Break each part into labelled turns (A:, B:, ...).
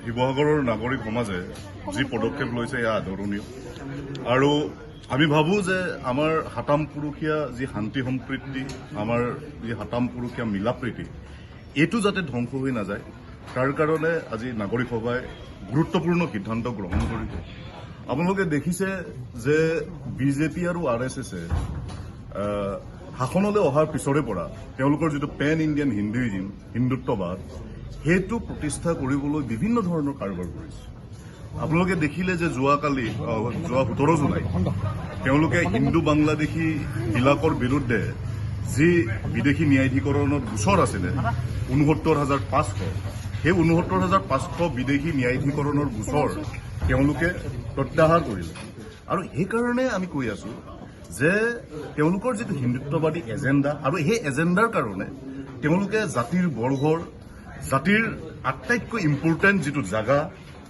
A: শিৱসাগৰৰ নাগৰিক সমাজে যি পদক্ষেপ লৈছে এয়া আদৰণীয় আৰু আমি ভাবো যে আমাৰ হাতাম পুৰুষীয়া যি শান্তি সম্প্ৰীতি আমাৰ যি হাতাম পুৰুষীয়া মিলাপ্ৰীতি এইটো যাতে ধ্বংস হৈ নাযায় তাৰ কাৰণে আজি নাগৰিক সভাই গুৰুত্বপূৰ্ণ সিদ্ধান্ত গ্ৰহণ কৰিছে। আপোনালোকে দেখিছে যে বিজেপি আৰু RSSে শাসনলৈ অহাৰ পিছৰে পৰা তেওঁলোকৰ যিটো পেন ইণ্ডিয়ান হিন্দুইজিম হিন্দুত্ববাদ সেইটো প্ৰতিষ্ঠা কৰিবলৈ বিভিন্ন ধৰণৰ কাৰবাৰ কৰিছে। আপোনালোকে দেখিলে যে যোৱা 17 জুলাই তেওঁলোকে হিন্দু বাংলাদেশী বিলাকৰ বিৰুদ্ধে যি বিদেশী ন্যায়াধিকৰণত গোচৰ আছিলে ৬৯,৫০০ সেই ৬৯,৫০০ বিদেশী ন্যায়াধিকৰণৰ গোচৰ তেওঁলোকে প্ৰত্যাহাৰ কৰিলে আৰু সেইকাৰণে আমি কৈ আছো যে তেওঁলোকৰ যিটো হিন্দুত্ববাদী এজেণ্ডা আৰু সেই এজেণ্ডাৰ কাৰণে তেওঁলোকে জাতিৰ বৰ্গৰ জাতিৰ আটাইতকৈ ইম্পৰ্টেণ্ট যিটো জাগা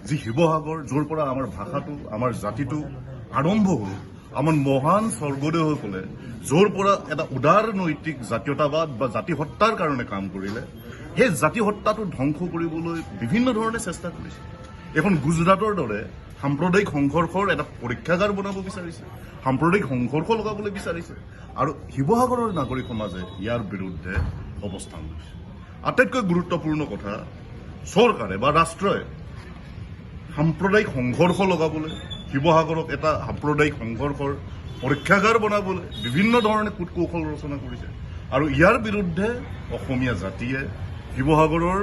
A: যি শিৱসাগৰ য'ৰ পৰা আমাৰ ভাষাটো আমাৰ জাতিটো আৰম্ভ হ'ল আমাৰ মহান স্বৰ্গদেউসকলে য'ৰ পৰা এটা উদাৰ নৈতিক জাতীয়তাবাদ বা জাতি হত্যাৰ কাৰণে কাম কৰিলে সেই জাতি হত্যাটো ধ্বংস কৰিবলৈ বিভিন্ন ধৰণে চেষ্টা কৰিছে। এখন গুজৰাটৰ দৰে সাম্প্ৰদায়িক সংঘৰ্ষৰ এটা পৰীক্ষাগাৰ বনাব বিচাৰিছে, সাম্প্ৰদায়িক সংঘৰ্ষ লগাবলৈ বিচাৰিছে আৰু শিৱসাগৰৰ নাগৰিক সমাজে ইয়াৰ বিৰুদ্ধে অৱস্থান লৈছে। আটাইতকৈ গুৰুত্বপূৰ্ণ কথা চৰকাৰে বা ৰাষ্ট্ৰই সাম্প্ৰদায়িক সংঘৰ্ষ লগাবলৈ শিৱসাগৰক এটা সাম্প্ৰদায়িক সংঘৰ্ষৰ পৰীক্ষাগাৰ বনাবলৈ বিভিন্ন ধৰণে কূট কৌশল ৰচনা কৰিছে আৰু ইয়াৰ বিৰুদ্ধে অসমীয়া জাতিয়ে শিৱসাগৰৰ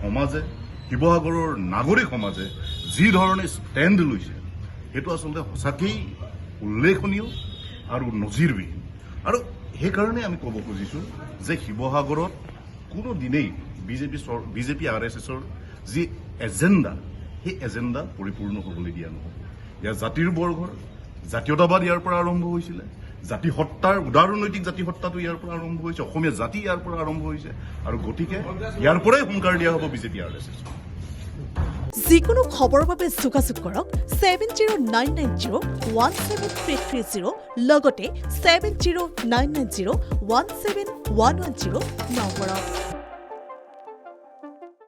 A: সমাজে শিৱসাগৰৰ নাগৰিক সমাজে যি ধৰণে ষ্টেণ্ড লৈছে সেইটো আচলতে সঁচাকেই উল্লেখনীয় আৰু নজিৰবিহীন আৰু সেইকাৰণে আমি ক'ব খুজিছোঁ যে শিৱসাগৰত কোনো দিনেই বিজেপি RSSৰ যি এজেণ্ডা সেই এজেণ্ডা পৰিপূৰ্ণ হ'বলৈ দিয়া নহ'ব। ইয়াৰ জাতিৰ বৰ্গৰ জাতীয়তাবাদ ইয়াৰ পৰা আৰম্ভ হৈছিলে, জাতি হত্যাৰ উদাৰনৈতিক জাতি হত্যাটো ইয়াৰ পৰা আৰম্ভ হৈছে, অসমীয়া জাতি ইয়াৰ পৰা আৰম্ভ হৈছে আৰু গতিকে ইয়াৰ পৰাই হুংকাৰ দিয়া হ'ব বিজেপি RSS।
B: যিকোনো খবৰৰ বাবে যোগাযোগ কৰক 7099017330 লগতে 7099017110 নম্বৰত।